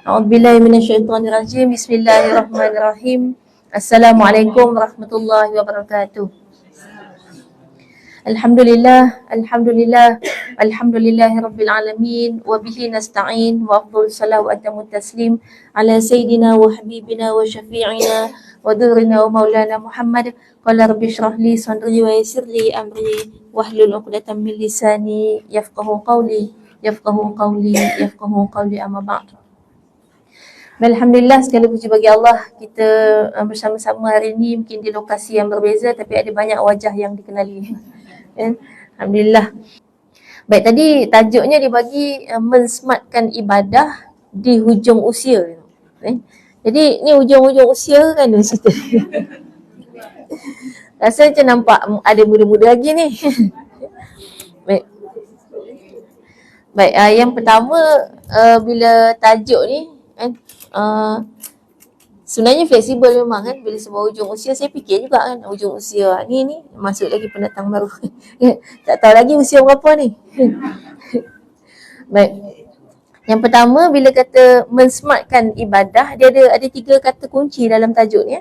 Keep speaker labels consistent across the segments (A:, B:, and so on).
A: A'udzubillahi minasyaitonirrajim. Bismillahirrahmanirrahim. Assalamualaikum warahmatullahi wabarakatuh. Alhamdulillah, alhamdulillah, alhamdulillahirabbil alamin wa bihi nasta'in wa afdhalus salatu wa atamut taslim ala sayyidina wa habibina wa syafi'ina wa dhurrina wa maulana Muhammad. Qala rabbi shrah li sadri wa yassir li amri wahlul 'uqdatam min lisani yafqahu qawli amma ba'd. Alhamdulillah, segala puji bagi Allah. Kita bersama-sama hari ini mungkin di lokasi yang berbeza tapi ada banyak wajah yang dikenali. Alhamdulillah. Baik, tadi tajuknya dibagi mensmartkan ibadah di hujung usia. Jadi ni hujung-hujung usia kan cerita. Rasa macam nampak ada muda-muda lagi ni. Baik. Baik, yang pertama bila tajuk ni sebenarnya fleksibel memang kan. Bila sebut hujung usia, saya fikir juga kan hujung usia ni masuk lagi pendatang baru. Tak tahu lagi usia berapa ni. Baik. Yang pertama bila kata mensmartkan ibadah, dia ada tiga kata kunci dalam tajuk ni.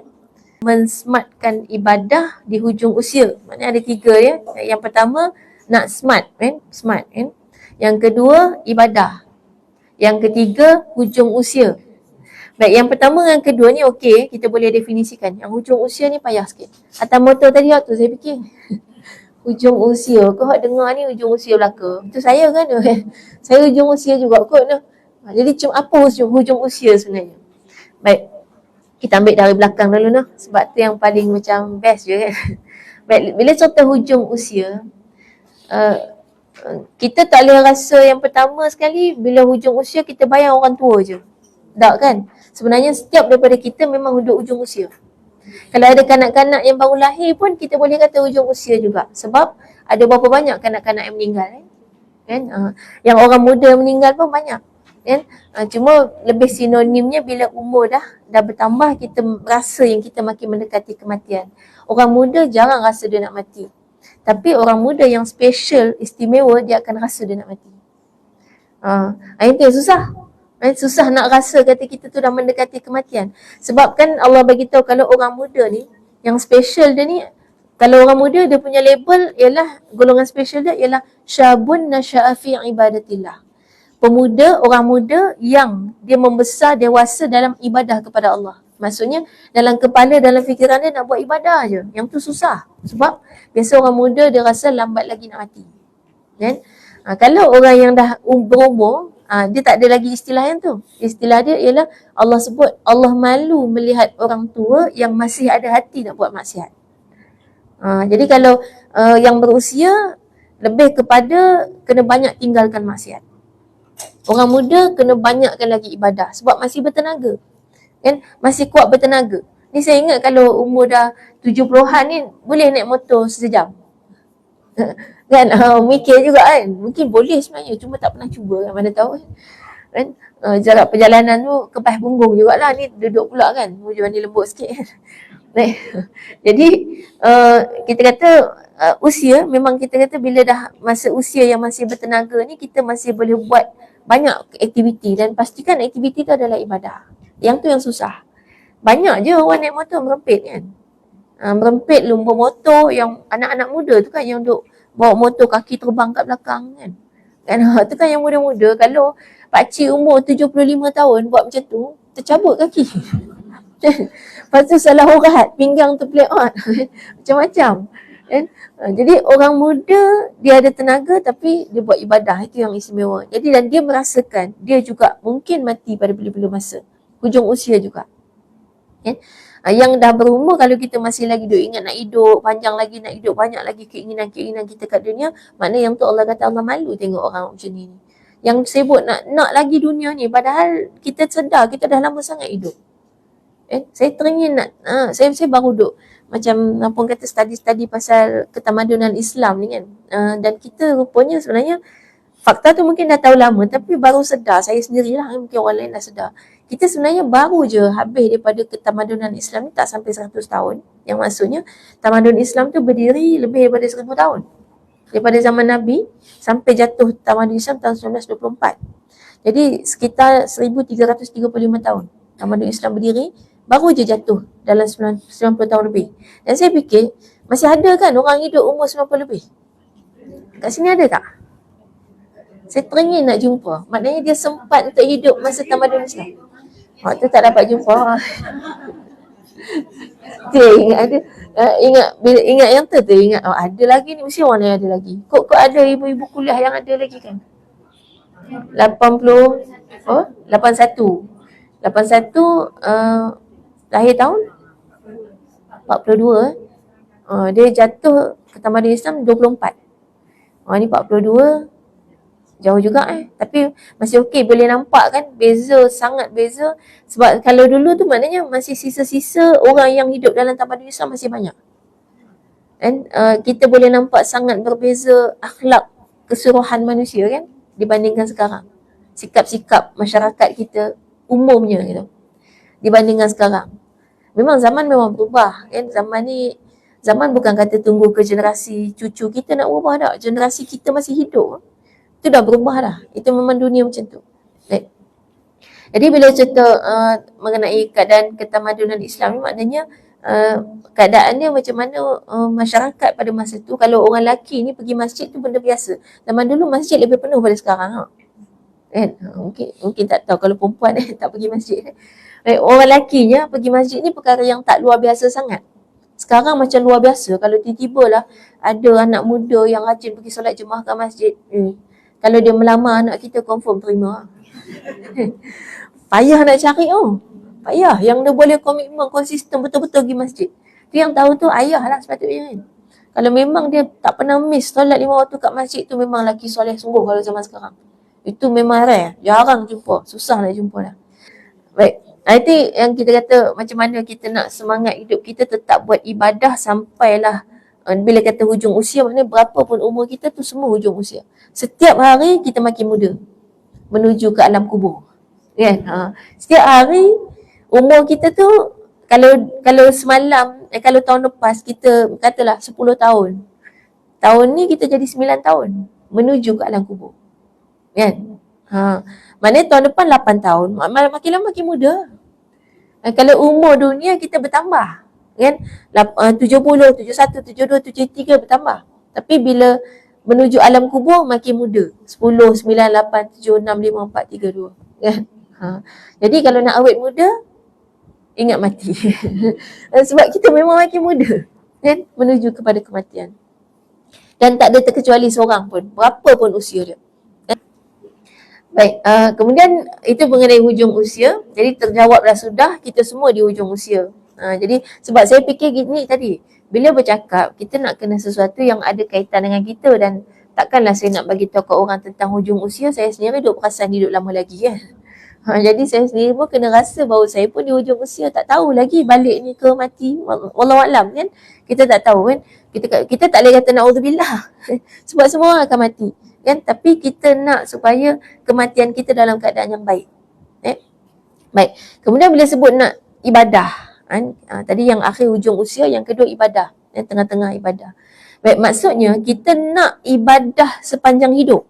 A: Mensmartkan ibadah di hujung usia. Maknanya ada tiga ya. Yang pertama nak smart kan, smart kan. Yang kedua ibadah. Yang ketiga hujung usia. Baik, yang pertama dengan kedua ni okey, kita boleh definisikan. Yang hujung usia ni payah sikit. Atas motor tadi tu saya fikir. Hujung usia, kau dengar ni hujung usia belaka. Itu saya kan. Saya hujung usia juga kot. Jadi apa hujung usia sebenarnya? Baik, kita ambil dari belakang dulu noh. Sebab tu yang paling macam best je kan. Baik, bila contoh hujung usia, kita tak boleh rasa yang pertama sekali bila hujung usia kita bayang orang tua je. Tak kan? Sebenarnya setiap daripada kita memang duduk hujung usia. Kalau ada kanak-kanak yang baru lahir pun kita boleh kata hujung usia juga. Sebab ada berapa banyak kanak-kanak yang meninggal kan? Yang orang muda meninggal pun banyak kan? Cuma lebih sinonimnya bila umur dah bertambah, kita rasa yang kita makin mendekati kematian. Orang muda jarang rasa dia nak mati. Tapi orang muda yang special, istimewa, dia akan rasa dia nak mati. Itu yang susah. Susah nak rasa kata kita tu dah mendekati kematian. Sebab kan Allah bagi tahu kalau orang muda ni, yang special dia ni, kalau orang muda dia punya label ialah, golongan special dia ialah syabun nasya'a fi ibadatillah. Pemuda, orang muda yang dia membesar dewasa dalam ibadah kepada Allah. Maksudnya dalam kepala, dalam fikiran dia nak buat ibadah je. Yang tu susah. Sebab biasa orang muda dia rasa lambat lagi nak mati. Kan? Kalau orang yang dah berumur, dia tak ada lagi istilah yang tu. Istilah dia ialah Allah sebut Allah malu melihat orang tua yang masih ada hati nak buat maksiat. Jadi kalau yang berusia lebih kepada kena banyak tinggalkan maksiat. Orang muda kena banyakkan lagi ibadah sebab masih bertenaga. Kan? Masih kuat bertenaga. Ni saya ingat kalau umur dah 70-an ni boleh naik motor sejam. Kan? Mikir juga kan. Mungkin boleh sebenarnya, cuma tak pernah cuba kan, mana tahu kan. Jarak perjalanan tu kepas punggung jugalah. Ni duduk pula kan, hujung ni lembut sikit kan. Jadi kita kata usia, memang kita kata bila dah masa usia yang masih bertenaga ni, kita masih boleh buat banyak aktiviti. Dan pastikan aktiviti tu adalah ibadah. Yang tu yang susah. Banyak je orang naik motor merempit kan. Merempit lumba motor, yang anak-anak muda tu kan yang duk bawa motor kaki terbang kat belakang kan. Tu kan yang muda-muda. Kalau pakcik umur 75 tahun buat macam tu, tercabut kaki. Lepas tu salah urat, pinggang terpeleot. Macam-macam. Jadi orang muda dia ada tenaga tapi dia buat ibadah. Itu yang istimewa. Jadi dan dia merasakan dia juga mungkin mati pada bila-bila masa. Hujung usia juga. Yang dah berumur, kalau kita masih lagi duk ingat nak hidup, panjang lagi nak hidup, banyak lagi keinginan-keinginan kita kat dunia, maknanya yang tu Allah kata Allah malu tengok orang macam ni. Yang sibuk nak lagi dunia ni, padahal kita sedar kita dah lama sangat hidup. Saya teringin nak, saya baru duk macam apa kata study pasal ketamadunan Islam ni kan. Dan kita rupanya sebenarnya fakta tu mungkin dah tahu lama tapi baru sedar, saya sendirilah, mungkin orang lain dah sedar. Kita sebenarnya baru je habis daripada ketamadunan Islam ni tak sampai 100 tahun. Yang maksudnya tamadun Islam tu berdiri lebih daripada 1000 tahun. Daripada zaman Nabi sampai jatuh tamadun Islam tahun 1924. Jadi sekitar 1335 tahun tamadun Islam berdiri, baru je jatuh dalam 90 tahun lebih. Dan saya fikir, masih ada kan orang hidup umur 90 lebih? Kat sini ada tak? Saya teringin nak jumpa. Maknanya dia sempat untuk hidup masa tamadun Islam. Waktu tak dapat jumpa. Dia ingat ada. Ingat yang tu ingat ada lagi ni, mesti orang lain ada lagi. Kok ada ibu-ibu kuliah yang ada lagi kan? 81 lahir tahun 42. Dia jatuh ke tamadun Islam 24. Ni 42, jauh juga tapi masih okey, boleh nampak kan beza, sangat beza. Sebab kalau dulu tu maknanya masih sisa-sisa orang yang hidup dalam tamadun Islam masih banyak. Dan kita boleh nampak sangat berbeza akhlak keseluruhan manusia kan dibandingkan sekarang. Sikap-sikap masyarakat kita umumnya gitu dibandingkan sekarang. Memang zaman memang berubah kan. Zaman bukan kata tunggu ke generasi cucu kita nak berubah tak. Generasi kita masih hidup, itu dah berubah dah. Itu memang dunia macam tu. Baik. Jadi bila cerita mengenai keadaan ketamadunan Islam ni, maknanya keadaannya macam mana masyarakat pada masa tu. Kalau orang lelaki ni pergi masjid tu benda biasa. Zaman dulu masjid lebih penuh pada sekarang kan. Mungkin tak tahu kalau perempuan tak pergi masjid. Orang lakinya pergi masjid ni perkara yang tak luar biasa sangat. Sekarang macam luar biasa. Kalau tiba-tiba lah ada anak muda yang rajin pergi solat jemaah ke masjid. Kalau dia melamar anak kita, confirm terima. Payah nak cari payah. Yang dia boleh komitmen konsisten betul-betul pergi masjid. Dia yang tahu tu ayah lah sepatutnya kan. Kalau memang dia tak pernah miss solat 5 waktu kat masjid tu, memang lelaki soleh sungguh kalau zaman sekarang. Itu memang rare. Jarang jumpa. Susah nak jumpa dah. Baik. Itu yang kita kata macam mana kita nak semangat hidup kita tetap buat ibadah sampailah bila kata hujung usia, maknanya berapa pun umur kita tu semua hujung usia. Setiap hari kita makin muda menuju ke alam kubur. Kan? Setiap hari umur kita tu kalau semalam kalau tahun lepas kita katalah 10 tahun. Tahun ni kita jadi 9 tahun menuju ke alam kubur. Kan? Maknanya tahun depan 8 tahun. Makin lama makin muda. Kalau umur dunia kita bertambah kan, 70, 71, 72, 73 bertambah. Tapi bila menuju alam kubur makin muda, 10, 9, 8, 7, 6, 5, 4, 3, 2 kan. Jadi kalau nak awet muda, ingat mati. Sebab kita memang makin muda kan, menuju kepada kematian. Dan tak ada terkecuali seorang pun, berapa pun usia dia. Baik, kemudian itu mengenai hujung usia. Jadi terjawablah sudah, kita semua di hujung usia. Jadi sebab saya fikir gini tadi, bila bercakap kita nak kena sesuatu yang ada kaitan dengan kita, dan takkanlah saya nak bagi tahu ke orang tentang hujung usia, saya sendiri duk perasan hidup lama lagi kan. Jadi saya sendiri pun kena rasa bahawa saya pun di hujung usia, tak tahu lagi balik ni ke mati. Wallahualam kan. Kita tak tahu kan. Kita tak boleh kata na'udzubillah. Sebab semua orang akan mati. Kan? Tapi kita nak supaya kematian kita dalam keadaan yang baik. Baik. Kemudian bila sebut nak ibadah, tadi yang akhir hujung usia, yang kedua ibadah, tengah-tengah ibadah. Baik, maksudnya kita nak ibadah sepanjang hidup.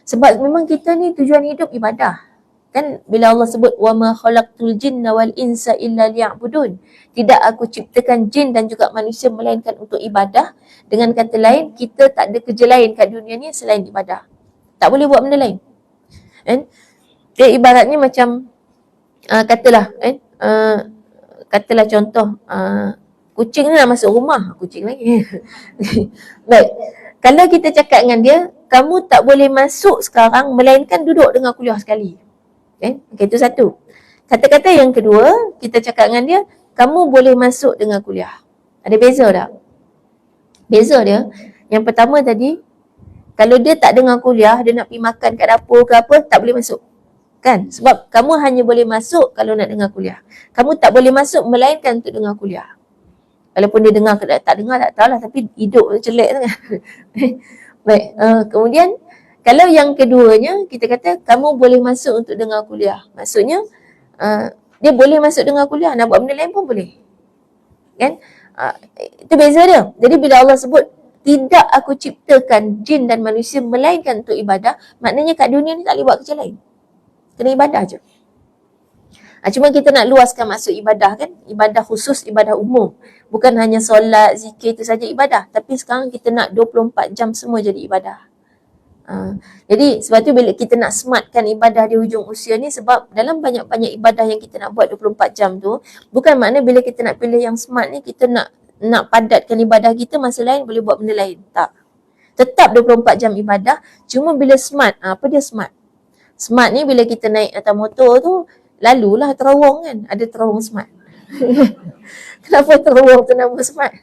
A: Sebab memang kita ni tujuan hidup ibadah. Kan bila Allah sebut wa ma khalaqtul jinna wal insa illa liya'budun, tidak aku ciptakan jin dan juga manusia melainkan untuk ibadah. Dengan kata lain, kita tak ada kerja lain kat dunia ni selain ibadah. Tak boleh buat benda lain. Kan? Dia ibaratnya macam katalah katalah contoh kucing ni nak masuk rumah, kucing lagi. Baik. Kalau kita cakap dengan dia, kamu tak boleh masuk sekarang melainkan duduk dengar kuliah sekali. Okay, itu satu. Kata-kata yang kedua, kita cakap dengan dia, kamu boleh masuk dengan kuliah. Ada beza tak? Beza dia, yang pertama tadi, kalau dia tak dengar kuliah, dia nak pergi makan kat dapur ke apa, tak boleh masuk. Kan? Sebab kamu hanya boleh masuk kalau nak dengar kuliah. Kamu tak boleh masuk melainkan untuk dengar kuliah. Walaupun dia dengar ke tak dengar, tak tahulah, tapi hidup celek tu kan. Baik, kemudian kalau yang keduanya, kita kata kamu boleh masuk untuk dengar kuliah. Maksudnya, dia boleh masuk dengar kuliah, nak buat benda lain pun boleh. Kan? Itu beza dia. Jadi bila Allah sebut, tidak aku ciptakan jin dan manusia melainkan untuk ibadah, maknanya kat dunia ni tak boleh buat kerja lain. Kena ibadah je. Cuma kita nak luaskan maksud ibadah kan, ibadah khusus, ibadah umum. Bukan hanya solat, zikir itu saja ibadah. Tapi sekarang kita nak 24 jam semua jadi ibadah. Jadi sebab tu bila kita nak smartkan ibadah di hujung usia ni, sebab dalam banyak-banyak ibadah yang kita nak buat 24 jam tu, bukan makna bila kita nak pilih yang smart ni, kita nak padatkan ibadah kita, masa lain boleh buat benda lain. Tak. Tetap 24 jam ibadah, cuma bila smart, apa dia smart? Smart ni bila kita naik atas motor tu, lalulah terowong kan, ada terowong smart. Kenapa terowong tu nama smart?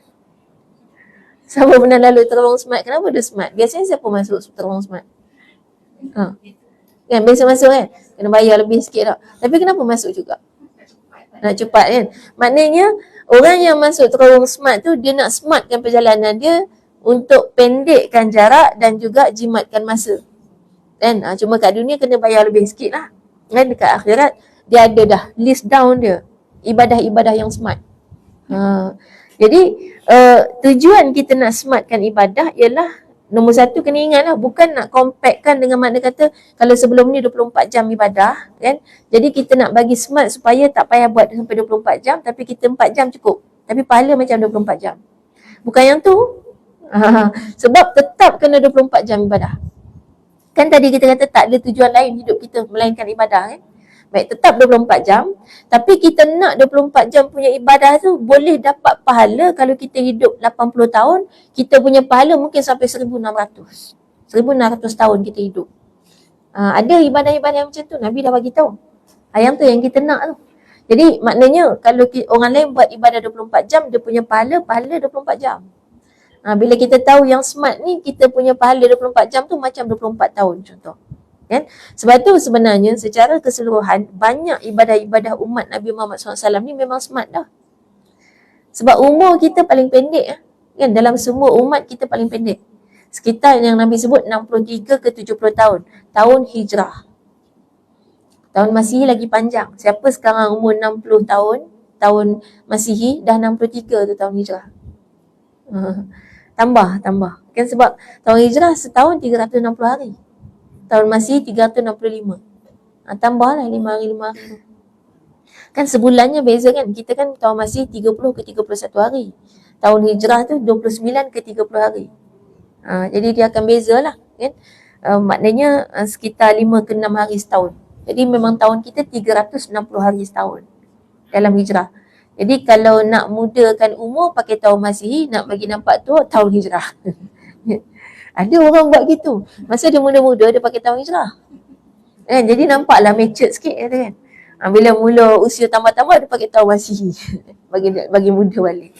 A: Siapa pernah lalu terowong smart? Kenapa dia smart? Biasanya siapa masuk terowong smart? Kan biasa masuk kan? Kena bayar lebih sikit tak? Tapi kenapa masuk juga? Nak cepat kan? Maknanya orang yang masuk terowong smart tu, dia nak smartkan perjalanan dia untuk pendekkan jarak dan juga jimatkan masa. Kan? Cuma kat dunia kena bayar lebih sikit lah. Kan dekat akhirat dia ada dah list down dia ibadah-ibadah yang smart. Jadi tujuan kita nak smartkan ibadah ialah nombor satu, kena ingat lah, bukan nak compactkan dengan makna kata kalau sebelum ni 24 jam ibadah kan, jadi kita nak bagi smart supaya tak payah buat sampai 24 jam, tapi kita 4 jam cukup, tapi pahala macam 24 jam. Bukan yang tu. Sebab tetap kena 24 jam ibadah. Kan tadi kita kata tak ada tujuan lain hidup kita melainkan ibadah kan. Baik, tetap 24 jam. Tapi kita nak 24 jam punya ibadah tu boleh dapat pahala kalau kita hidup 80 tahun. Kita punya pahala mungkin sampai 1,600. 1,600 tahun kita hidup. Ada ibadah-ibadah macam tu. Nabi dah bagi tahu. Yang tu yang kita nak tu. Jadi maknanya kalau orang lain buat ibadah 24 jam, dia punya pahala 24 jam. Bila kita tahu yang smart ni, kita punya pahala 24 jam tu macam 24 tahun contoh. Kan? Sebab tu sebenarnya secara keseluruhan banyak ibadah-ibadah umat Nabi Muhammad SAW ni memang smart dah. Sebab umur kita paling pendek kan? Dalam semua umat kita paling pendek. Sekitar yang Nabi sebut 63 ke 70 tahun. Tahun hijrah. Tahun Masihi lagi panjang. Siapa sekarang umur 60 tahun, tahun Masihi dah 63 tu tahun hijrah. Tambah. Kan sebab tahun hijrah setahun 360 hari. Tahun Masihi 365. Tambahlah 5 hari. Kan sebulannya beza kan. Kita kan tahun Masihi 30 ke 31 hari. Tahun hijrah tu 29 ke 30 hari. Jadi dia akan bezalah kan. Maknanya sekitar 5 ke 6 hari setahun. Jadi memang tahun kita 360 hari setahun dalam hijrah. Jadi kalau nak mudakan umur pakai tahun Masihi, nak bagi nampak tua tahun hijrah. Ada orang buat gitu. Masa dia muda-muda dia pakai tahun hijrah. Jadi nampaklah matured sikit kata kan. Bila mula usia tambah-tambah dia pakai tahun Masihi. bagi muda balik.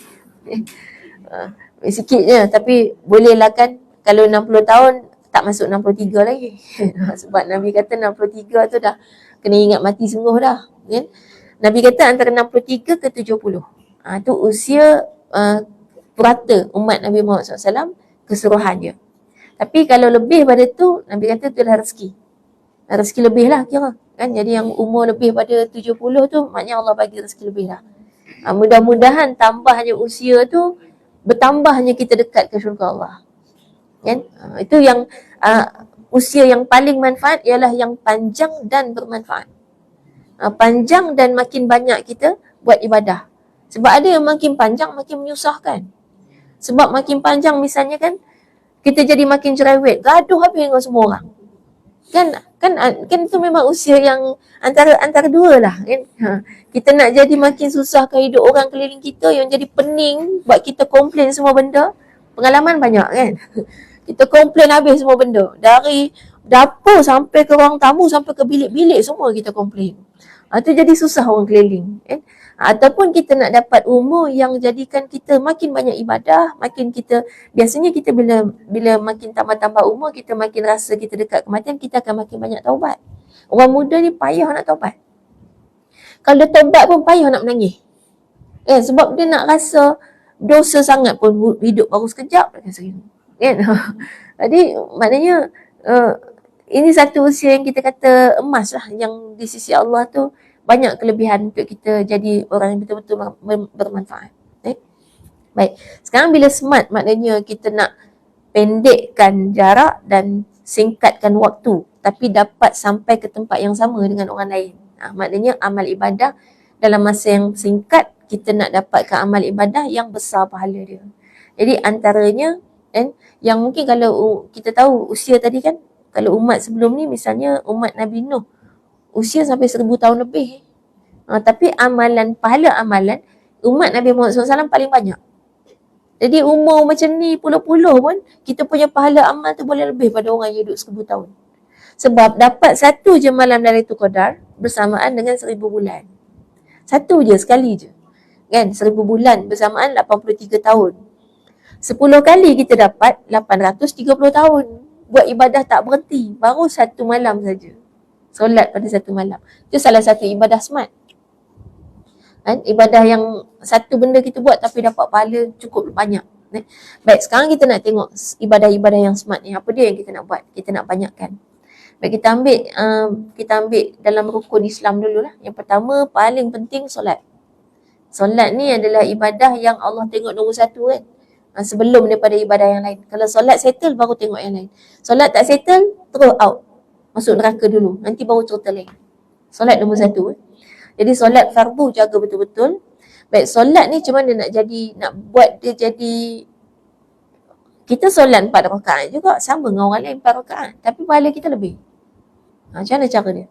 A: Sikit je, tapi bolehlah kan kalau 60 tahun tak masuk 63 lagi. Sebab Nabi kata 63 tu dah kena ingat mati sungguh dah. Kan? Nabi kata antara 63 ke 70. Tu usia purata umat Nabi Muhammad SAW keseluruhannya. Tapi kalau lebih pada tu, Nabi kata tu dah rezeki. Rezeki lebih lah kira. Kan? Jadi yang umur lebih pada 70 tu, maknanya Allah bagi rezeki lebih lah. Mudah-mudahan tambahnya usia tu, bertambahnya kita dekat ke syurga Allah. Kan? Itu yang usia yang paling manfaat ialah yang panjang dan bermanfaat. Panjang dan makin banyak kita buat ibadah. Sebab ada yang makin panjang makin menyusahkan. Sebab makin panjang misalnya kan, kita jadi makin cerewet, gaduh habis dengan semua orang. Kan itu memang usia yang antara dua lah kan. Kita nak jadi makin susahkan hidup orang keliling kita, yang jadi pening, buat kita komplain semua benda. Pengalaman banyak kan. Kita komplain habis semua benda. Dari dapur sampai ke ruang tamu, sampai ke bilik-bilik semua kita komplain. Itu jadi susah orang keliling kan. Ataupun kita nak dapat umur yang jadikan kita makin banyak ibadah, makin kita, biasanya kita bila makin tambah-tambah umur, kita makin rasa kita dekat kematian, kita akan makin banyak taubat. Orang muda ni payah nak taubat. Kalau dia taubat pun payah nak menangis. Sebab dia nak rasa dosa sangat pun, hidup baru sekejap dah rasa kan. Jadi maknanya ini satu usia yang kita kata emas lah, yang di sisi Allah tu banyak kelebihan untuk kita jadi orang yang betul-betul bermanfaat. Baik. Sekarang bila smart, maknanya kita nak pendekkan jarak dan singkatkan waktu tapi dapat sampai ke tempat yang sama dengan orang lain. Maknanya amal ibadah dalam masa yang singkat kita nak dapatkan amal ibadah yang besar pahala dia. Jadi antaranya yang mungkin kalau kita tahu usia tadi kan, kalau umat sebelum ni misalnya umat Nabi Nuh usia sampai 1000 tahun lebih. Tapi pahala amalan umat Nabi Muhammad SAW paling banyak. Jadi umur macam ni puluh-puluh pun kita punya pahala amal tu boleh lebih pada orang yang hidup 1000 tahun. Sebab dapat satu je malam Lailatul Qadar bersamaan dengan 1000 bulan. Satu je, sekali je. Kan? 1000 bulan bersamaan 83 tahun. 10 kali kita dapat 830 tahun. Buat ibadah tak berhenti. Baru satu malam saja. Solat pada satu malam. Itu salah satu ibadah smart. Ibadah yang satu benda kita buat tapi dapat pahala cukup banyak. Baik, sekarang kita nak tengok ibadah-ibadah yang smart ni. Apa dia yang kita nak buat? Kita nak banyakkan. Baik, kita ambil dalam rukun Islam dululah. Yang pertama, paling penting solat. Solat ni adalah ibadah yang Allah tengok nombor satu kan. Sebelum daripada ibadah yang lain. Kalau solat settle, baru tengok yang lain. Solat tak settle, terus out. Masuk neraka dulu. Nanti baru cerita lain. Solat nombor satu. Jadi solat fardu jaga betul-betul. Baik, solat ni macam mana nak buat dia jadi, kita solat 4 rakaat juga sama dengan orang lain 4 rakaat, tapi pahala kita lebih. Macam mana cara dia?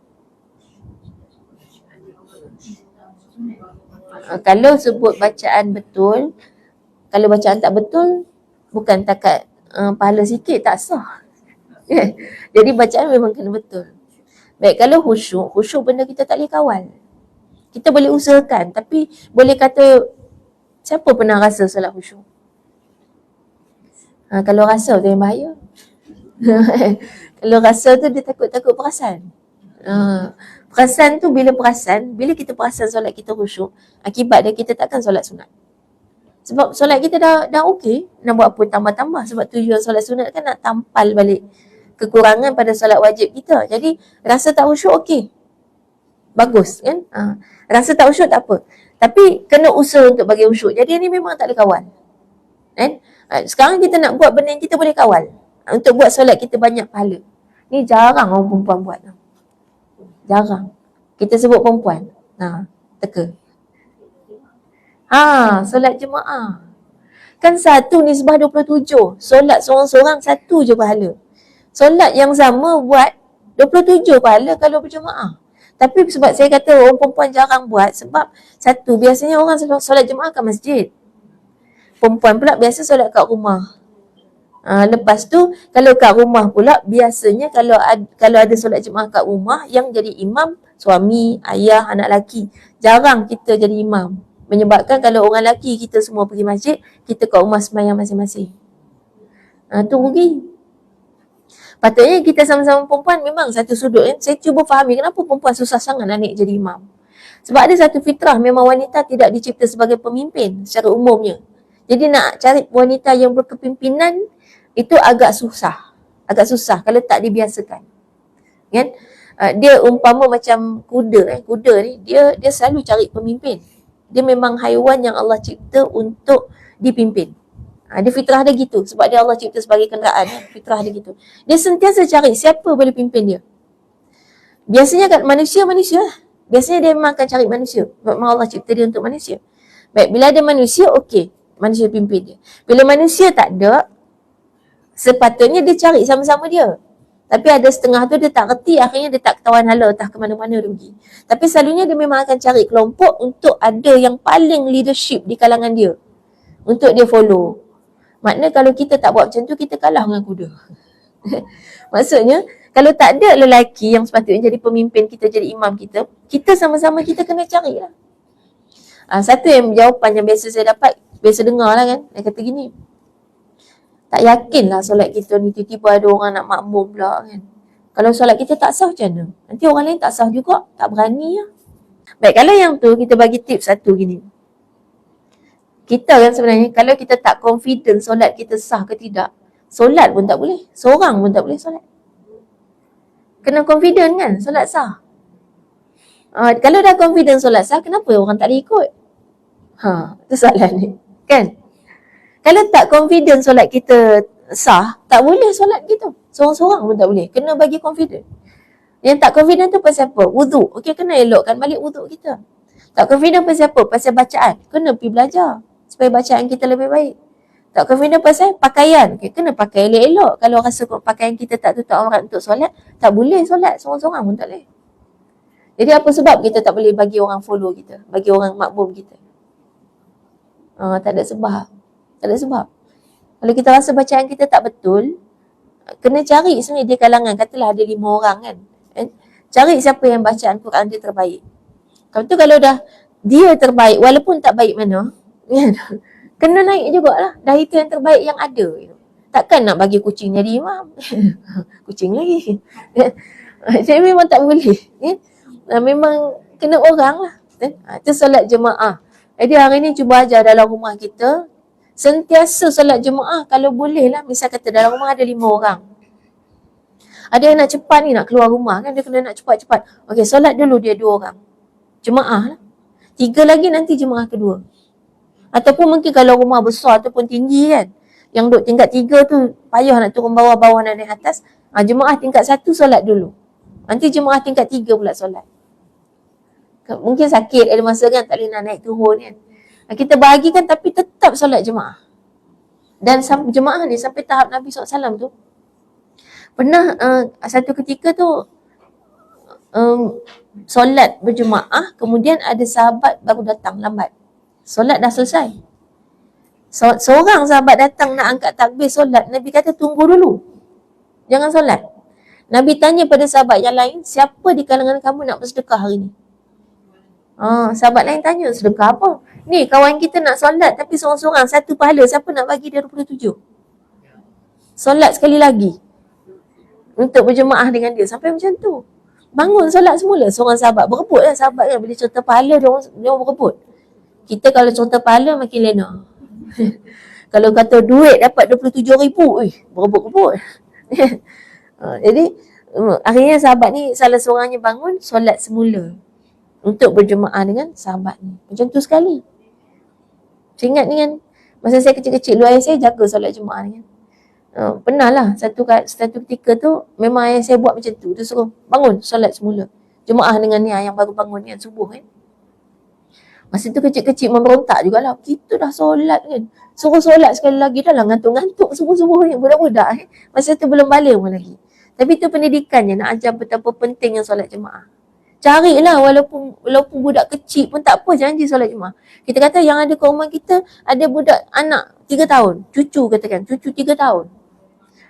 A: Kalau sebut bacaan betul, kalau bacaan tak betul, bukan takat pahala sikit tak sah. Jadi bacaan memang kena betul. Baik, kalau khusyuk benda kita tak boleh kawal. Kita boleh usahakan, tapi boleh kata, siapa pernah rasa solat khusyuk? Kalau rasa tu yang bahaya. Kalau rasa tu dia takut-takut perasan. Perasan tu bila kita perasan solat kita khusyuk, akibat dia kita takkan solat sunat. Sebab solat kita dah okey, nak buat apa tambah-tambah. Sebab tujuan solat sunat kan nak tampal balik kekurangan pada solat wajib kita. Jadi rasa tak khusyuk okey. Bagus kan? Rasa tak khusyuk tak apa. Tapi kena usaha untuk bagi khusyuk. Jadi ni memang tak boleh kawal. Kan? Sekarang kita nak buat benda yang kita boleh kawal. Untuk buat solat kita banyak pahala. Ni jarang orang perempuan buat. Jarang. Kita sebut perempuan. Teka. Solat jemaah. Kan satu nisbah 27. Solat seorang-seorang satu je pahala. Solat yang sama buat 27 pahala kalau berjemaah. Tapi sebab saya kata orang perempuan jarang buat, sebab satu, biasanya orang solat jemaah kat masjid. Perempuan pula biasa solat kat rumah. Lepas tu, kalau kat rumah pula, biasanya kalau ada solat jemaah kat rumah, yang jadi imam, suami, ayah, anak lelaki. Jarang kita jadi imam. Menyebabkan kalau orang lelaki kita semua pergi masjid, kita kat rumah sembahyang masing-masing. Tu rugi. Patutnya kita sama-sama perempuan memang satu sudut kan. Saya cuba fahami kenapa perempuan susah sangat nak naik jadi imam. Sebab ada satu fitrah, memang wanita tidak dicipta sebagai pemimpin secara umumnya. Jadi nak cari wanita yang berkepimpinan itu agak susah. Agak susah kalau tak dibiasakan. Kan? Dia umpama macam kuda. Kuda ni dia selalu cari pemimpin. Dia memang haiwan yang Allah cipta untuk dipimpin. Dia fitrah dia gitu. Sebab dia Allah cipta sebagai kenderaan. Fitrah dia gitu. Dia sentiasa cari siapa boleh pimpin dia. Biasanya kat manusia. Biasanya dia memang akan cari manusia. Sebab Allah cipta dia untuk manusia. Baik, bila ada manusia, okey. Manusia pimpin dia. Bila manusia tak ada, sepatutnya dia cari sama-sama dia. Tapi ada setengah tu dia tak reti, akhirnya dia tak ketahuan hala, entah ke mana-mana dia pergi. Tapi selalunya dia memang akan cari kelompok untuk ada yang paling leadership di kalangan dia. Untuk dia follow. Maknanya kalau kita tak buat macam tu, kita kalah dengan kuda. Maksudnya, kalau tak ada lelaki yang sepatutnya jadi pemimpin kita, jadi imam kita, kita sama-sama kita kena carilah. Satu yang jawapan yang biasa saya dapat, biasa dengar lah kan, dia kata gini, tak yakin lah solat kita ni, tiba-tiba ada orang nak makmum pula kan. Kalau solat kita tak sah macam mana? Nanti orang lain tak sah juga, tak berani lah. Baik, kalau yang tu kita bagi tips satu gini. Kita kan sebenarnya, kalau kita tak confident solat kita sah ke tidak, solat pun tak boleh. Seorang pun tak boleh solat. Kena confident kan, solat sah. Kalau dah confident solat sah, kenapa orang tak boleh ikut? Itu soalan ni. Kan? Kalau tak confident solat kita sah, tak boleh solat gitu. Seorang-seorang pun tak boleh. Kena bagi confident. Yang tak confident tu pasal apa? Wuduk. Okey, kena elokkan balik wuduk kita. Tak confident pasal apa? Pasal bacaan. Kena pergi belajar supaya bacaan kita lebih baik. Tak confident pasal pakaian. Okay, kena pakai elok-elok. Kalau rasa pakaian kita tak tutup aurat untuk solat, tak boleh solat. Seorang-seorang pun tak boleh. Jadi apa sebab kita tak boleh bagi orang follow kita? Bagi orang makmum kita? Tak ada sebab. Tak ada sebab. Kalau kita rasa bacaan kita tak betul, kena cari sebenarnya di kalangan. Katalah ada 5 orang kan. Cari siapa yang bacaan Quran dia terbaik. Kalau dah dia terbaik, walaupun tak baik mana, kan? Kena naik jugalah. Dah itu yang terbaik yang ada. Takkan nak bagi kucing jadi imam. Kucing lagi. Jadi memang tak boleh. Memang kena orang lah. Itu solat jemaah. Jadi hari ni cuba ajar dalam rumah kita, sentiasa solat jemaah kalau boleh lah. Misal kata dalam rumah ada 5 orang. Ada yang nak cepat ni, nak keluar rumah kan, dia kena nak cepat-cepat. Okey, solat dulu dia 2 orang. Jemaah lah. 3 lagi nanti jemaah kedua. Ataupun mungkin kalau rumah besar ataupun tinggi kan, yang duduk tingkat 3 tu payah nak turun bawah-bawah nak naik atas, jemaah tingkat 1 solat dulu. Nanti jemaah tingkat 3 pula solat. Mungkin sakit ada masa kan tak boleh nak naik turun kan. Kita bahagikan tapi tetap solat jemaah. Dan jemaah ni sampai tahap Nabi SAW tu pernah satu ketika tu solat berjemaah, kemudian ada sahabat baru datang lambat. Solat dah selesai. Seorang sahabat datang nak angkat takbir solat, Nabi kata tunggu dulu. Jangan solat. Nabi tanya pada sahabat yang lain, siapa di kalangan kamu nak bersedekah hari ni? Sahabat lain tanya, sedekah apa? Ni kawan kita nak solat tapi seorang-seorang satu pahala, siapa nak bagi dia 27? Solat sekali lagi untuk berjemaah dengan dia. Sampai macam tu. Bangun solat semula. Seorang sahabat berebut lah. Sahabat kan bila contoh pahala dia orang berebut. Kita kalau contoh pahala makin lena. Kalau kata duit dapat 27,000, berebut-rebut. Jadi akhirnya sahabat ni salah seorangnya bangun solat semula untuk berjemaah dengan sahabat ni. Macam tu sekali. Saya ingat ni kan, masa saya kecil-kecil, dulu ayah saya jaga solat jemaah ni kan. Pernah lah satu ketika tu memang ayah saya buat macam tu. Dia suruh bangun solat semula jemaah dengan ni yang baru bangun kan subuh kan. Masa tu kecil-kecil memberontak jugalah. Kita dah solat kan, suruh solat sekali lagi, dah lah ngantuk-ngantuk subuh-subuh ni budak-budak masa tu belum balik pun lagi. Tapi tu pendidikannya, nak ajar betapa pentingnya solat jemaah. Carilah walaupun budak kecil pun tak apa, janji solat jemaah. Kita kata yang ada kat rumah kita ada budak anak 3 tahun, cucu katakan, cucu 3 tahun.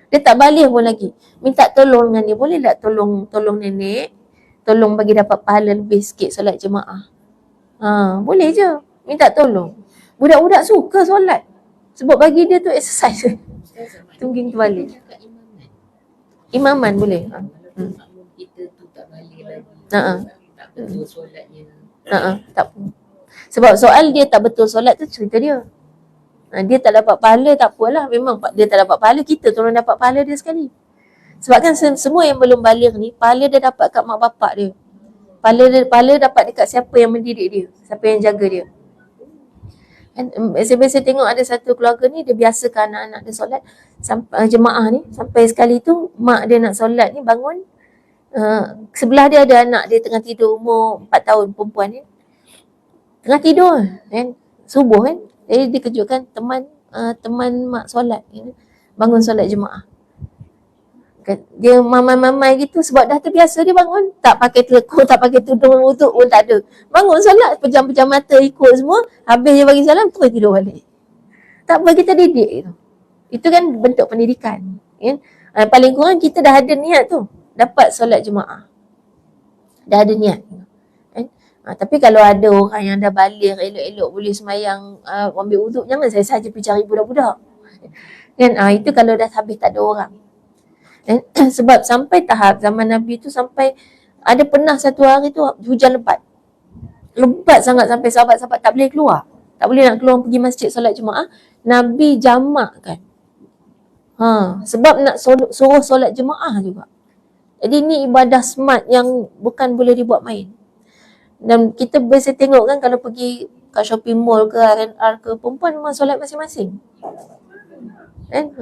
A: Dia tak balik pun lagi. Minta tolong dengan dia, boleh tak tolong nenek, tolong bagi dapat pahala lebih sikit solat jemaah. Boleh je, minta tolong. Budak-budak suka solat sebab bagi dia tu exercise. Tunggu balik. Imaman boleh.
B: Kita tu tak balik lagi. Tak
A: betul
B: solatnya.
A: Tak. Sebab soal dia tak betul solat tu cerita dia. Dia tak dapat pahala, tak apalah. Memang dia tak dapat pahala, kita tolong dapat pahala dia sekali. Sebab kan semua yang belum balik ni, pahala dia dapat kat mak bapak dia. Pahala dapat dekat siapa yang mendidik dia, siapa yang jaga dia. Kan biasa-biasa tengok ada satu keluarga ni, dia biasakan anak-anak dia solat, jemaah ni, sampai sekali tu mak dia nak solat ni bangun, sebelah dia ada anak dia tengah tidur umur 4 tahun, perempuan ni. Tengah tidur kan, subuh kan. Jadi dia kejutkan teman mak solat ni, bangun solat jemaah. Dia mamai-mamai gitu sebab dah terbiasa dia bangun. Tak pakai telekung, tak pakai tudung wuduk pun tak ada. Bangun solat, pejam-pejam mata ikut semua. Habis dia bagi salam, terus tidur balik. Tak apa, kita didik itu. Itu kan bentuk pendidikan. Kan? Paling kurang kita dah ada niat tu. Dapat solat jemaah. Dah ada niat. Kan? Tapi kalau ada orang yang dah balik, elok-elok boleh semayang, ambil wuduk, jangan saya saja pergi cari budak-budak. Kan? Itu kalau dah habis tak ada orang. Sebab sampai tahap zaman Nabi tu, sampai ada pernah satu hari tu hujan lebat sangat sampai sahabat-sahabat tak boleh keluar, tak boleh nak keluar pergi masjid solat jemaah. Nabi jamakkan sebab nak suruh solat jemaah juga. Jadi ni ibadah smart yang bukan boleh dibuat main. Dan kita biasa tengok kan kalau pergi kat shopping mall ke R&R ke, perempuan memang solat masing-masing kan.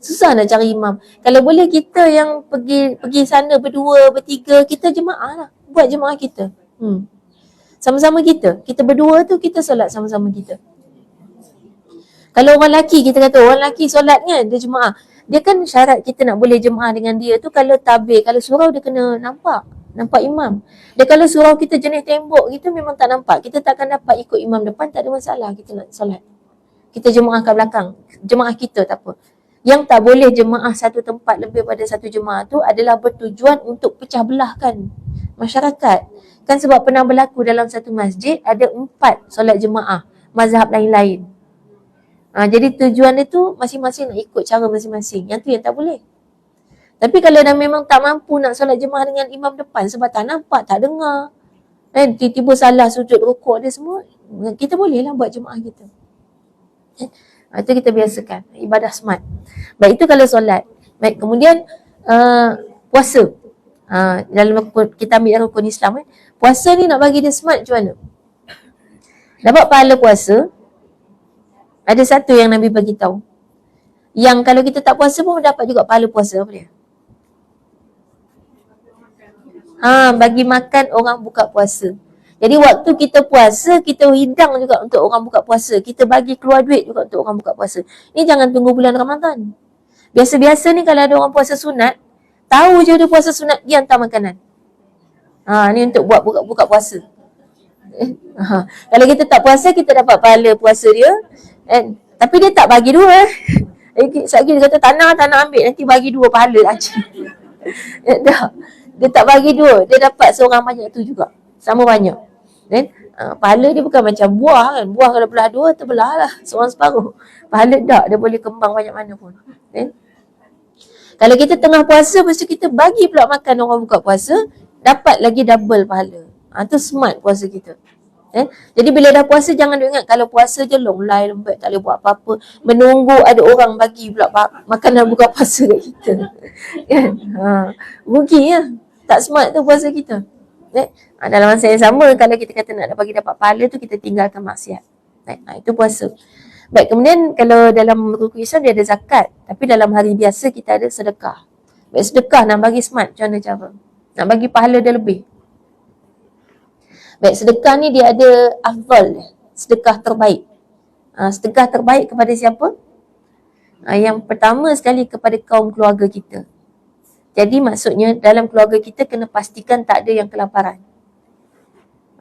A: Susah nak cari imam. Kalau boleh kita yang pergi sana berdua, bertiga, kita jemaah lah. Buat jemaah kita. Sama-sama kita. Kita berdua tu kita solat sama-sama kita. Kalau orang lelaki, kita kata orang lelaki solat kan, dia jemaah. Dia kan syarat kita nak boleh jemaah dengan dia tu kalau tabir, kalau surau dia kena nampak imam. Dia kalau surau kita jenis tembok gitu memang tak nampak. Kita takkan dapat ikut imam depan, tak ada masalah kita nak solat. Kita jemaah kat belakang. Jemaah kita tak apa. Yang tak boleh jemaah satu tempat lebih pada satu jemaah tu adalah bertujuan untuk pecah belahkan masyarakat. Kan sebab pernah berlaku dalam satu masjid ada 4 solat jemaah mazhab lain-lain. Jadi tujuan dia tu masing-masing nak ikut cara masing-masing. Yang tu yang tak boleh. Tapi kalau dah memang tak mampu nak solat jemaah dengan imam depan sebab tak nampak, tak dengar, tiba-tiba salah sujud rukuk dia semua, kita bolehlah buat jemaah kita. Itu kita biasakan ibadah smart. Baik, itu kalau solat. Baik, kemudian puasa. Dalam kita ambil rukun Islam puasa ni nak bagi dia smart macam mana? Dapat pahala puasa. Ada satu yang Nabi bagi tahu. Yang kalau kita tak puasa pun dapat juga pahala puasa. Apa dia? Bagi makan orang buka puasa. Jadi waktu kita puasa, kita hidang juga untuk orang buka puasa. Kita bagi keluar duit juga untuk orang buka puasa. Ni jangan tunggu bulan Ramadan. Biasa-biasa ni kalau ada orang puasa sunat, tahu je dia puasa sunat, dia hantar makanan. Ni untuk buat buka puasa. Kalau kita tak puasa, kita dapat pahala puasa dia. Tapi dia tak bagi dua. Sekejap dia kata tanah ambil, nanti bagi 2 pahala aja. Dia tak bagi 2, dia dapat seorang banyak tu juga. Sama banyak. Pahala dia bukan macam buah kan. Buah kalau belah 2, terbelah lah. Seorang separuh. Pahala tak, dia boleh kembang banyak mana pun. Kalau kita tengah puasa, lepas tu kita bagi pula makan orang buka puasa, dapat lagi double pahala. Tu smart puasa kita. Jadi bila dah puasa, jangan ingat kalau puasa je long lie lembut, tak boleh buat apa-apa, menunggu ada orang bagi pula makanan buka puasa kat kita. Kan? Rugi ya. Tak smart tu puasa kita. Dalam masa yang sama, kalau kita kata nak bagi dapat pahala tu, kita tinggalkan maksiat. Itu puasa. Baik, kemudian kalau dalam rukun Islam dia ada zakat, tapi dalam hari biasa kita ada sedekah. Baik, sedekah nak bagi smart macam mana cara? Nak bagi pahala dia lebih. Baik, sedekah ni dia ada afdal, sedekah terbaik. Sedekah terbaik kepada siapa? Yang pertama sekali kepada kaum keluarga kita. Jadi maksudnya dalam keluarga kita kena pastikan tak ada yang kelaparan.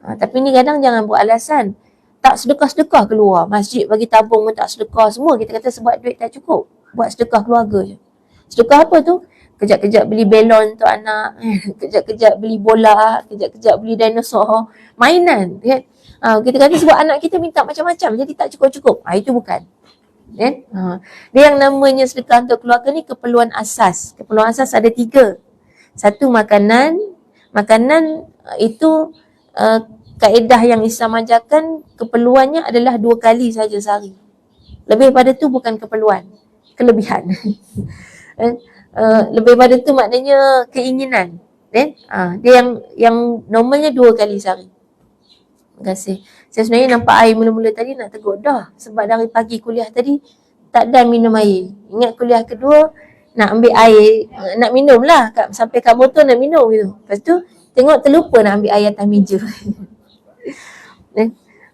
A: Tapi ni kadang jangan buat alasan. Tak sedekah-sedekah keluar. Masjid bagi tabung pun tak sedekah semua. Kita kata sebab duit tak cukup. Buat sedekah keluarga je. Sedekah apa tu? Kejap-kejap beli belon untuk anak. Kejap-kejap beli bola. Kejap-kejap beli dinosaur. Mainan. Kan? Kita kata sebab anak kita minta macam-macam. Jadi tak cukup-cukup. Itu bukan. Dia yang namanya sedekah untuk keluarga ni keperluan asas. Keperluan asas ada 3. Satu makanan. Makanan itu kaedah yang Islam ajarkan, keperluannya adalah 2 kali saja sehari. Lebih pada tu bukan keperluan, kelebihan. Lebih pada tu maknanya keinginan. Dia yang normalnya 2 kali sehari. Terima kasih. Saya sebenarnya nampak air mula-mula tadi nak tegur dah. Sebab dari pagi kuliah tadi tak ada minum air. Ingat kuliah kedua nak ambil air, nak minum lah. Sampai kat motor nak minum gitu. Lepas tu tengok terlupa nak ambil air atas meja.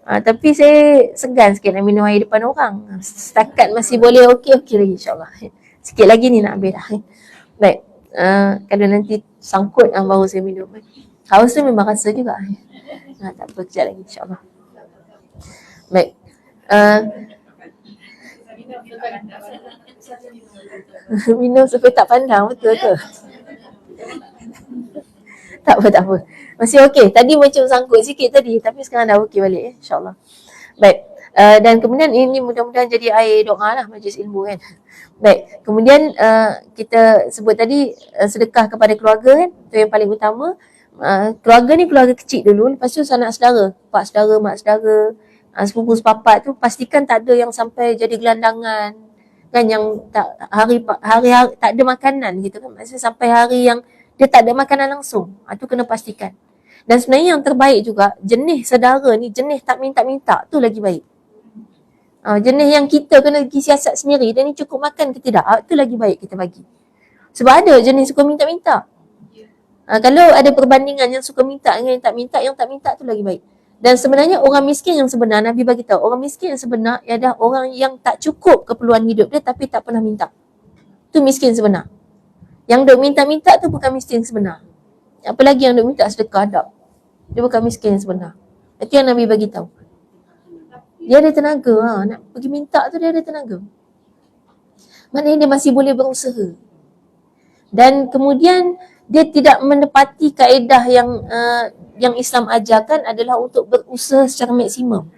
A: Tapi saya segan sikit nak minum air depan orang. Setakat masih boleh okey lagi insyaAllah. Sikit lagi ni nak ambil dah. Baik. Kalau nanti sangkut baru saya minum. Haus tu memang rasa juga. Tak apa, kejap lagi insyaAllah. Baik. Minum sampai tak pandang, betul ke? Tak apa. Masih okey. Tadi macam sangkut sikit tadi, tapi sekarang dah okey balik insyaAllah. Baik. Dan kemudian ini mudah-mudahan jadi air doa lah majlis ilmu kan. Baik. Kemudian kita sebut tadi sedekah kepada keluarga kan. Itu yang paling utama. Keluarga ni keluarga kecil dulu. Lepas tu sanak saudara. Pak saudara, mak saudara, sepupu sepapat tu pastikan tak ada yang sampai jadi gelandangan. Kan yang hari tak ada makanan gitu kan. Maksudnya sampai hari yang dia tak ada makanan langsung. Itu kena pastikan. Dan sebenarnya yang terbaik juga, jenis saudara ni, jenis tak minta-minta tu lagi baik. Jenis yang kita kena pergi siasat sendiri, dia ni cukup makan ke tidak, tu lagi baik kita bagi. Sebab ada jenis suka minta-minta. Kalau ada perbandingan yang suka minta dengan yang tak minta tu lagi baik. Dan sebenarnya orang miskin yang sebenar, Nabi bagi tahu, orang miskin yang sebenar ialah orang yang tak cukup keperluan hidup dia tapi tak pernah minta. Tu miskin sebenar. Yang duk minta-minta tu bukan miskin sebenar. Apalagi yang duk minta sedekah, tak. Dia bukan miskin sebenar. Itu yang Nabi bagi tahu. Dia ada tenaga, nak pergi minta tu dia ada tenaga. Maknanya dia masih boleh berusaha. Dan kemudian dia tidak menepati kaedah yang Islam ajarkan adalah untuk berusaha secara maksimum.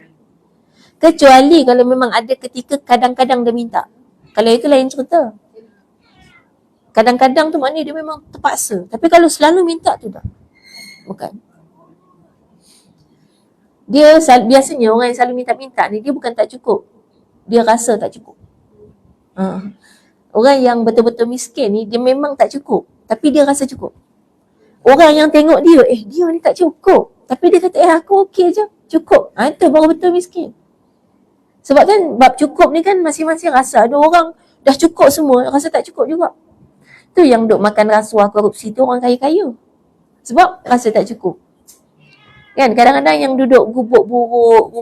A: Kecuali kalau memang ada ketika kadang-kadang dia minta. Kalau itu lain cerita. Kadang-kadang tu maknanya dia memang terpaksa. Tapi kalau selalu minta tu tak. Bukan. Biasanya orang yang selalu minta-minta ni dia bukan tak cukup. Dia rasa tak cukup. Orang yang betul-betul miskin ni dia memang tak cukup. Tapi dia rasa cukup. Orang yang tengok dia, dia ni tak cukup. Tapi dia kata, aku okey je. Cukup. Itu baru betul miskin. Sebab kan bab cukup ni kan masing-masing rasa. Ada orang dah cukup semua, rasa tak cukup juga. Tu yang duk makan rasuah korupsi tu orang kaya-kaya. Sebab rasa tak cukup. Kan kadang-kadang yang duduk gubuk buruk,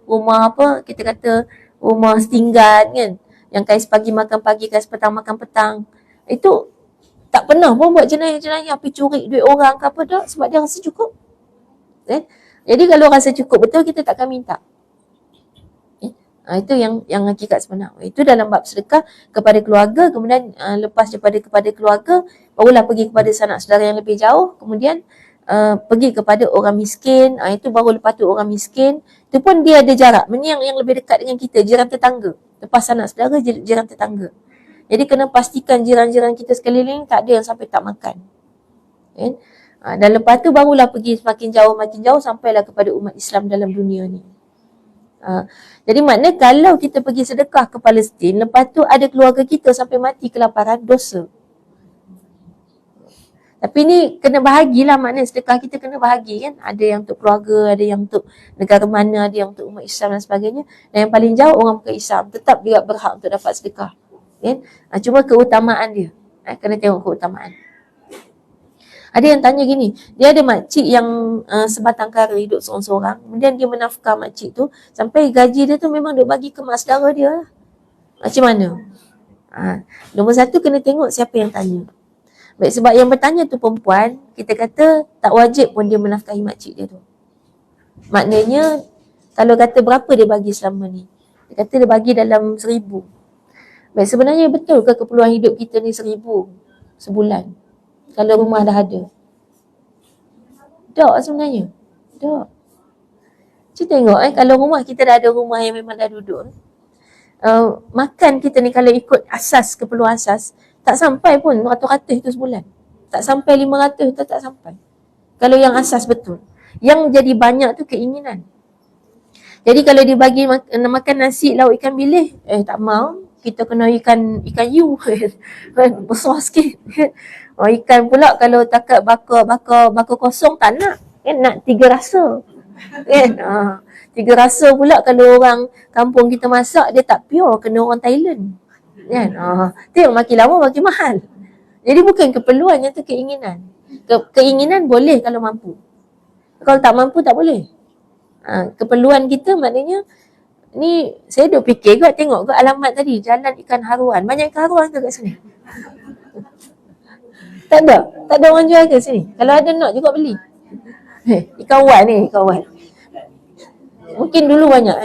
A: rumah apa, kita kata rumah setinggan kan. Yang kais pagi makan pagi, kais petang makan petang. Itu tak pernah pun buat jenayah-jenayah, pergi curi duit orang ke apa tak, sebab dia rasa cukup. Jadi kalau rasa cukup betul, kita takkan minta. Itu yang hakikat sebenar. Itu dalam bab sedekah kepada keluarga, kemudian lepas daripada kepada keluarga, barulah pergi kepada sanak saudara yang lebih jauh, kemudian pergi kepada orang miskin, itu baru lepas tu orang miskin. Itu pun dia ada jarak, yang lebih dekat dengan kita, jiran tetangga. Lepas sanak saudara, jiran tetangga. Jadi kena pastikan jiran-jiran kita sekeliling tak ada yang sampai tak makan. Dan lepas tu barulah pergi makin jauh sampailah kepada umat Islam dalam dunia ni. Jadi maknanya kalau kita pergi sedekah ke Palestin, lepas tu ada keluarga kita sampai mati kelaparan, dosa. Tapi ni kena bahagilah, maknanya sedekah kita kena bahagi kan. Ada yang untuk keluarga, ada yang untuk negara mana, ada yang untuk umat Islam dan sebagainya. Dan yang paling jauh orang bukan Islam, tetap dia berhak untuk dapat sedekah. Kan? Cuma keutamaan dia. Kena tengok keutamaan. Ada yang tanya gini, dia ada makcik yang sebatang kara hidup seorang-seorang, kemudian dia menafkah makcik tu, sampai gaji dia tu memang dia bagi ke mak saudara dia lah. Macam mana? Nombor satu kena tengok siapa yang tanya. Baik, sebab yang bertanya tu perempuan, kita kata tak wajib pun dia menafkahi makcik dia tu. Maknanya, kalau kata berapa dia bagi selama ni? Dia kata dia bagi dalam 1,000. Baik, sebenarnya betul ke keperluan hidup kita ni 1,000 sebulan? Kalau rumah dah ada. Tak sebenarnya. Tak. Cuba tengok kalau rumah kita dah ada rumah yang memang dah duduk. Makan kita ni kalau ikut asas, keperluan asas, tak sampai pun ratus-ratus tu sebulan. Tak sampai 500 tu tak sampai. Kalau yang asas betul. Yang jadi banyak tu keinginan. Jadi kalau dia bagi makan nasi lauk ikan bilis, tak mau. Kita kena ikan you besar sikit. Ikan pula kalau takat bakar kosong tak nak. Nak 3 rasa. Kan? 3 rasa pula kalau orang kampung kita masak, dia tak pure, kena orang Thailand. Kan? Tu yang makin lama makin mahal. Jadi bukan keperluan, yang tu keinginan. Keinginan boleh kalau mampu. Kalau tak mampu tak boleh. Keperluan kita maknanya ni saya duk fikir kot, tengok kot alamat tadi, Jalan Ikan Haruan. Banyak ikan haruan tu kat sini. Tak ada orang jual ke sini? Kalau ada nak juga beli. Ikan wan ni, ikan wan. Mungkin dulu banyak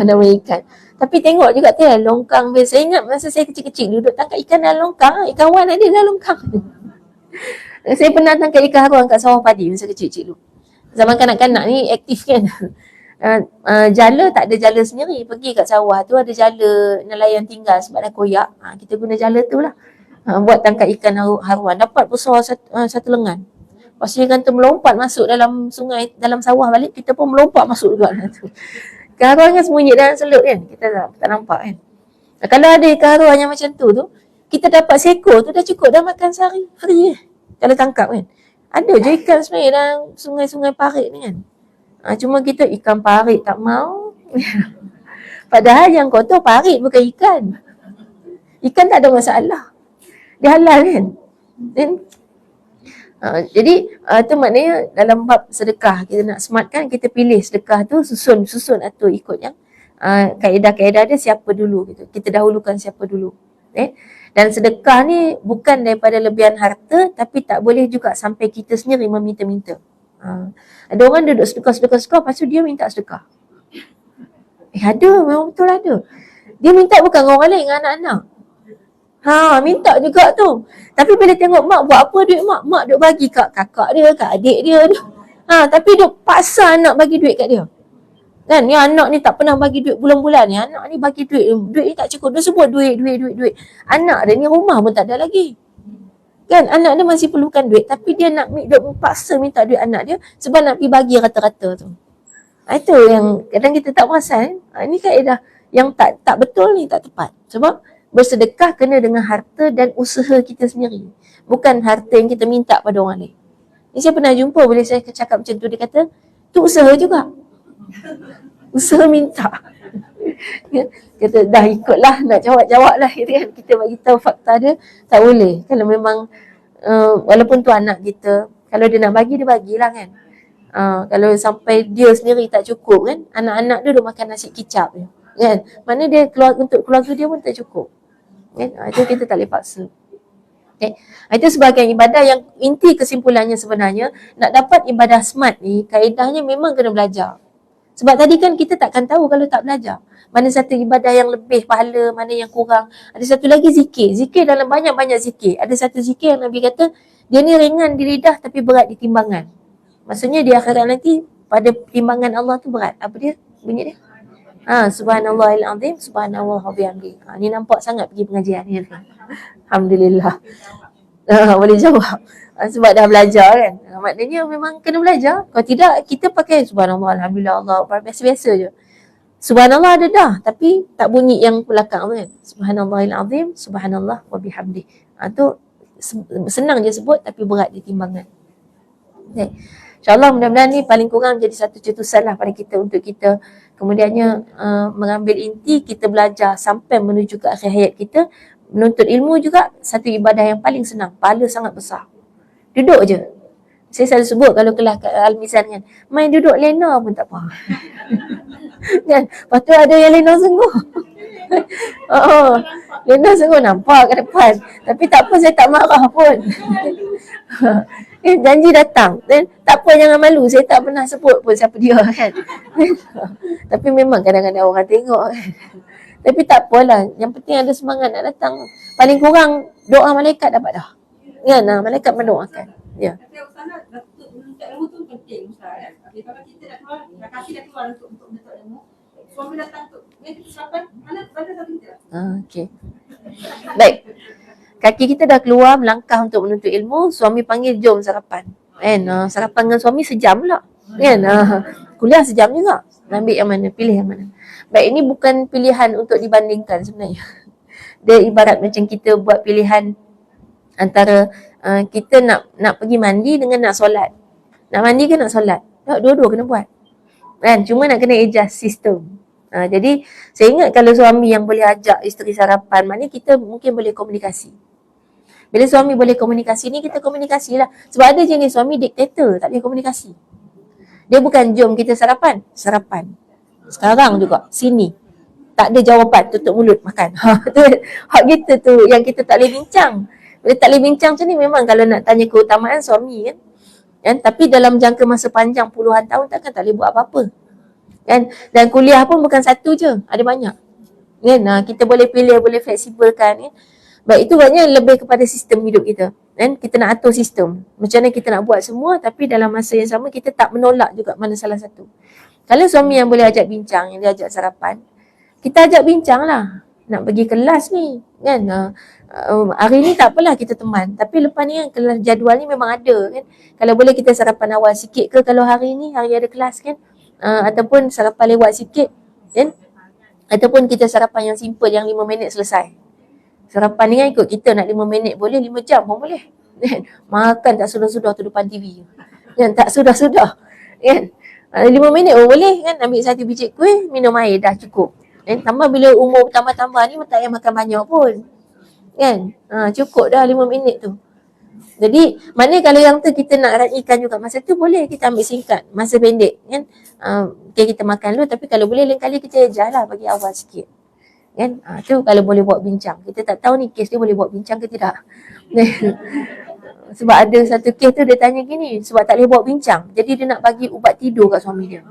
A: nama ikan. Tapi tengok juga tu longkang. Saya ingat masa saya kecil-kecil duduk tangkap ikan dalam longkang. Ikan wan ada dalam longkang. Saya pernah tangkap ikan haruan kat sawah padi masa kecil-kecil dulu. Zaman kanak-kanak ni aktif kan. Jala tak ada jala sendiri. Pergi kat sawah tu ada jala nelayan tinggal sebab dah koyak. Kita guna jala tu lah. Buat tangkap ikan haruan. Dapat besar satu lengan. Lepas ikan tu melompat masuk dalam sungai, dalam sawah balik, kita pun melompat masuk juga dalam tu. Ikan haruan kan sembunyi dalam selut kan. Kita tak nampak kan. Kalau ada ikan haruan yang macam tu, kita dapat seekor tu dah cukup dah makan sehari. Free kalau tangkap kan. Ada je ikan sebenarnya dalam sungai-sungai parit ni kan. Cuma kita ikan parit tak mau, Padahal yang kotor parit bukan ikan. Ikan tak ada masalah. Dia halal kan? Then, jadi tu maknanya dalam bab sedekah kita nak smart kan, kita pilih sedekah tu susun atur ikut yang kaedah-kaedah dia siapa dulu gitu. Kita dahulukan siapa dulu. Dan sedekah ni bukan daripada lebihan harta, tapi tak boleh juga sampai kita sendiri meminta-minta. Ada orang duduk sedekah, lepas tu dia minta sedekah. Ada, memang betul ada. Dia minta bukan dengan orang lain, dengan anak-anak. Minta juga tu. Tapi bila tengok mak buat apa duit mak, mak duk bagi kat kakak dia, kat adik dia. Tapi duk paksa anak bagi duit kat dia. Kan, ni anak ni tak pernah bagi duit bulan-bulan ni. Anak ni bagi duit ni tak cukup. Dia sebut duit. Anak dia ni rumah pun tak ada lagi. Kan, anak dia masih perlukan duit. Tapi dia nak paksa minta duit anak dia sebab nak pergi bagi rata-rata tu. Itu yang kadang kita tak perasan. Ini kaedah yang tak betul ni, tak tepat. Sebab bersedekah kena dengan harta dan usaha kita sendiri. Bukan harta yang kita minta pada orang lain. Ni saya pernah jumpa, boleh saya cakap macam tu, dia kata, tu usaha juga. Usaha minta. Kata dah ikutlah, nak jawab lah gitu kan. Kita bagi tahu fakta dia, tak boleh. Kalau memang walaupun tu anak kita, kalau dia nak bagi, dia bagilah kan. Kalau sampai dia sendiri tak cukup kan, anak-anak dia dah makan nasi kicap je kan. Mana dia untuk keluarga dia pun tak cukup kan. Itu kita tak boleh paksa. Itu sebahagian ibadah yang inti kesimpulannya sebenarnya, nak dapat ibadah smart ni, kaedahnya memang kena belajar. Sebab tadi kan kita takkan tahu kalau tak belajar. Mana satu ibadah yang lebih pahala, mana yang kurang. Ada satu lagi zikir. Zikir dalam banyak-banyak zikir. Ada satu zikir yang Nabi kata, dia ni ringan di lidah tapi berat di timbangan. Maksudnya di akhirat nanti, pada timbangan Allah tu berat. Apa dia? Bunyi dia? Subhanallahil azim, subhanallah wa bihamdi. Ni nampak sangat pergi pengajian ni. Alhamdulillah. Boleh jawab. Sebab dah belajar kan. Maknanya memang kena belajar. Kalau tidak, kita pakai subhanallah, alhamdulillah, Allah, biasa-biasa je. Subhanallah ada dah, tapi tak bunyi yang belakang tu kan. Subhanallahil azim, subhanallah wa bihamdi. Tu senang je sebut tapi berat di timbangan. Okay. InsyaAllah mudah-mudahan ni paling kurang jadi satu cetusan lah pada kita untuk kita kemudiannya mengambil inti, kita belajar sampai menuju ke akhir hayat kita. Menuntut ilmu juga satu ibadah yang paling senang, pahala sangat besar. Duduk je. Saya selalu sebut kalau kelas Al-Mizan kan, main duduk lena pun tak apa. Kan? Lepas tu ada yang lena sungguh. Lena sungguh nampak ke depan. Tapi tak apa, saya tak marah pun. Janji datang. Tak apa, jangan malu. Saya tak pernah sebut pun siapa dia kan. Tapi memang kadang-kadang orang tengok kan. Tapi tak apalah. Yang penting ada semangat nak datang. Paling kurang doa malaikat dapat dah. Kan? Malaikat mendoakan. Ya.
C: Tapi Ustazah, menuntut ilmu tu penting Ustaz. Kalau kita dah keluar, dah kasih dah keluar untuk menuntut ilmu, suami datang untuk kita sarapan, mana pada satu kita.
A: Okey. Baik. Kaki kita dah keluar melangkah untuk menuntut ilmu, suami panggil jom sarapan. Kan? Sarapan dengan suami sejam pula. Kan? Kuliah sejam juga. Ambil yang mana, pilih yang mana. Baik, ini bukan pilihan untuk dibandingkan sebenarnya. Dia ibarat macam kita buat pilihan antara kita nak pergi mandi dengan nak solat. Nak mandi ke nak solat? Tak, dua-dua kena buat. Kan? Cuma nak kena adjust sistem. Jadi saya ingat kalau suami yang boleh ajak isteri sarapan, maknanya kita mungkin boleh komunikasi. Bila suami boleh komunikasi ni, kita komunikasilah. Sebab ada jenis suami diktator, tak boleh komunikasi. Dia bukan jom kita sarapan. Sekarang juga, sini. Tak ada jawapan, tutup mulut, makan. Hak kita tu yang kita tak boleh bincang. Bila tak boleh bincang macam ni, memang kalau nak tanya keutamaan suami kan. Tapi dalam jangka masa panjang puluhan tahun takkan tak boleh buat apa-apa. Kan? Dan kuliah pun bukan satu je, ada banyak. Kan? Kita boleh pilih, boleh fleksibelkan. Kan? Baik, itu maknanya lebih kepada sistem hidup kita. Kan? Kita nak atur sistem. Macam mana kita nak buat semua, tapi dalam masa yang sama kita tak menolak juga mana salah satu. Kalau suami yang boleh ajak bincang, yang dia ajak sarapan, kita ajak bincang lah. Nak pergi kelas ni. Kan? Hari ni tak apalah kita teman. Tapi lepas ni kan kelas jadual ni memang ada. Kan? Kalau boleh kita sarapan awal sikit ke kalau hari ni, hari ada kelas kan. Ataupun sarapan lewat sikit. Kan? Ataupun kita sarapan yang simple, yang 5 minit selesai. Sarapan ni kan ikut kita nak 5 minit boleh, 5 jam pun boleh. Kan? Makan tak sudah-sudah tu depan TV. Kan? Tak sudah-sudah. Kan? 5 minit boleh kan, ambil 1 biji kuih, minum air dah cukup. Tambah bila umur tambah-tambah ni tak payah makan banyak pun. Kan? Cukup dah 5 minit tu. Jadi, mana kalau yang tu kita nak raikan juga masa tu boleh kita ambil singkat, masa pendek kan. Okay, kita makan dulu tapi kalau boleh lain kali kita ejarlah bagi awal sikit. Kan? Tu kalau boleh buat bincang. Kita tak tahu ni kes dia boleh buat bincang ke tidak. Sebab ada satu kes tu dia tanya gini, sebab tak boleh buat bincang. Jadi dia nak bagi ubat tidur kat suami dia.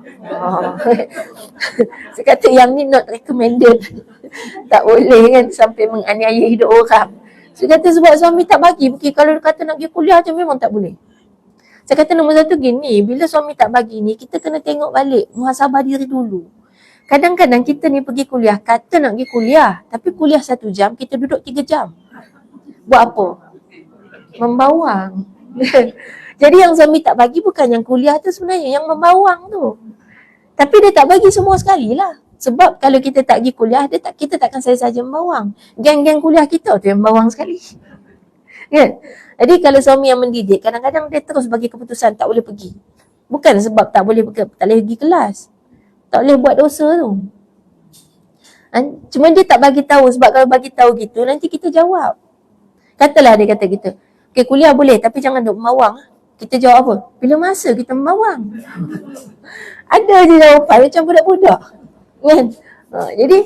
A: Saya kata yang ni not recommended. Tak boleh kan sampai menganiaya hidup orang. Saya kata sebab suami tak bagi. Kalau dia kata nak pergi kuliah je memang tak boleh. Saya kata nombor satu gini, bila suami tak bagi ni, kita kena tengok balik, muhasabah diri dulu. Kadang-kadang kita ni pergi kuliah, kata nak pergi kuliah. Tapi kuliah 1 jam, kita duduk 3 jam. Buat apa? Membawang. Jadi yang suami tak bagi bukan yang kuliah tu sebenarnya, yang membawang tu. Tapi dia tak bagi semua sekali lah. Sebab kalau kita tak pergi kuliah, kita takkan saja membawang. Geng-geng kuliah kita tu yang membawang sekali. Kan? Jadi kalau suami yang mendidik, kadang-kadang dia terus bagi keputusan tak boleh pergi. Bukan sebab tak boleh pergi kelas. Tak boleh buat dosa tu. Cuma dia tak bagi tahu, sebab kalau bagi tahu gitu nanti kita jawab. Katalah dia kata kita, okay, kuliah boleh tapi jangan duk membawang. Kita jawab apa? Bila masa kita membawang? Ada je jawapan macam budak-budak. Kan? Jadi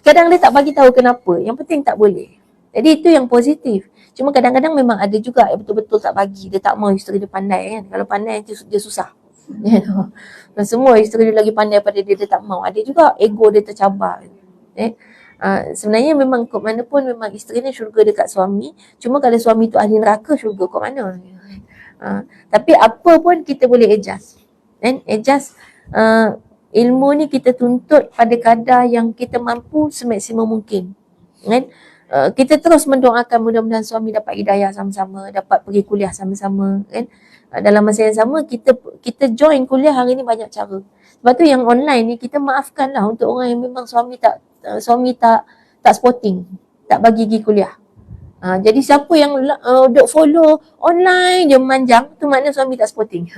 A: kadang dia tak bagi tahu kenapa. Yang penting tak boleh. Jadi itu yang positif. Cuma kadang-kadang memang ada juga yang betul-betul tak bagi. Dia tak mau isteri dia pandai kan. Kalau pandai dia susah. Dan semua isteri dia lagi pandai pada dia tak mau. Ada juga ego dia tercabar. Sebenarnya memang kot mana pun memang isteri ni syurga dekat suami. Cuma kalau suami tu ahli neraka, syurga kot mana. Tapi apa pun kita boleh adjust. Adjust ilmu ni kita tuntut pada kadar yang kita mampu semaksimum mungkin. Kan? Kita terus mendoakan mudah-mudahan suami dapat hidayah sama-sama, dapat pergi kuliah sama-sama. Kan? Dalam masa yang sama kita join kuliah hari ni banyak cara. Sebab tu yang online ni kita maafkanlah untuk orang yang memang suami tak sporting, tak bagi pergi kuliah. Jadi siapa yang duk follow online je manjang, tu makna suami tak sporting.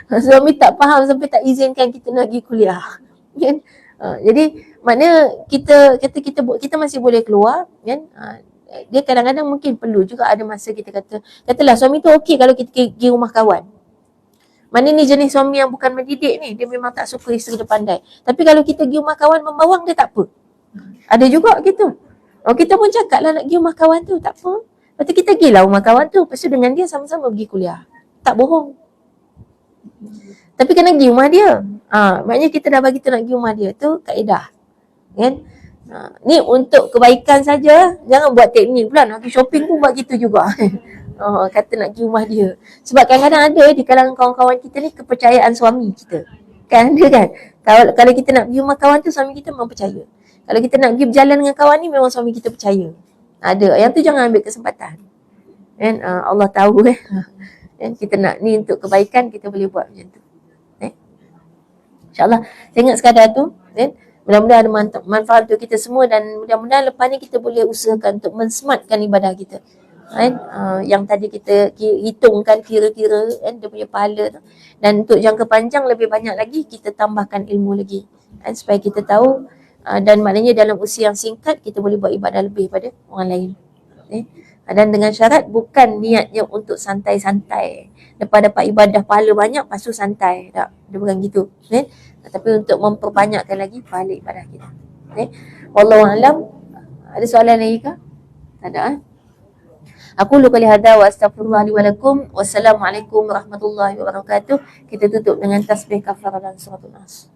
A: Suami tak faham sampai tak izinkan kita nak pergi kuliah. Kan? Jadi makna kita masih boleh keluar kan. Dia kadang-kadang mungkin perlu juga ada masa kita katalah suami tu okey kalau kita pergi rumah kawan. Mana ni jenis suami yang bukan mendidik ni, dia memang tak suka isteri dia pandai. Tapi kalau kita pergi rumah kawan membawang dia tak apa. Ada juga gitu. Kita pun cakap lah nak pergi rumah kawan tu, tak apa. Lepas tu kita pergilah rumah kawan tu, lepas tu dengan dia sama-sama pergi kuliah. Tak bohong. Tapi kena pergi rumah dia. Maknanya kita dah bagi tu nak pergi rumah dia. Tu kaedah. Kan? Ni untuk kebaikan saja. Jangan buat teknik pula. Nak pergi shopping pun buat gitu juga. Kata nak pergi rumah dia. Sebab kadang-kadang ada di kalangan kawan-kawan kita ni kepercayaan suami kita. Kan ada kan? Kalau kita nak pergi rumah kawan tu, suami kita memang percaya. Kalau kita nak pergi berjalan dengan kawan ni, memang suami kita percaya. Ada. Yang tu jangan ambil kesempatan. Kan? Allah tahu kan? Kita nak ni untuk kebaikan, kita boleh buat macam tu. InsyaAllah. Saya ingat sekadar tu. Kan? Mudah-mudahan ada manfaat untuk kita semua dan mudah-mudahan lepas ni kita boleh usahakan untuk mensmartkan ibadah kita. Kan? Yang tadi kita hitungkan kira-kira kan, dia punya pahala tu. Dan untuk jangka panjang lebih banyak lagi kita tambahkan ilmu lagi kan, supaya kita tahu dan maknanya dalam usia yang singkat kita boleh buat ibadah lebih pada orang lain. Dan dengan syarat bukan niatnya untuk santai-santai. Lepas dapat ibadah pahala banyak, lepas tu santai. Tak, dia bukan gitu. Tapi untuk memperbanyakkan lagi pahala ibadah kita. Wallahualam. Ada soalan lagi ke? Tak ada. Aku lupa lihada wa astaghfirullah li wa lakum. Wassalamualaikum warahmatullahi wabarakatuh. Kita tutup dengan tasbih kafarah dan suratul Nas.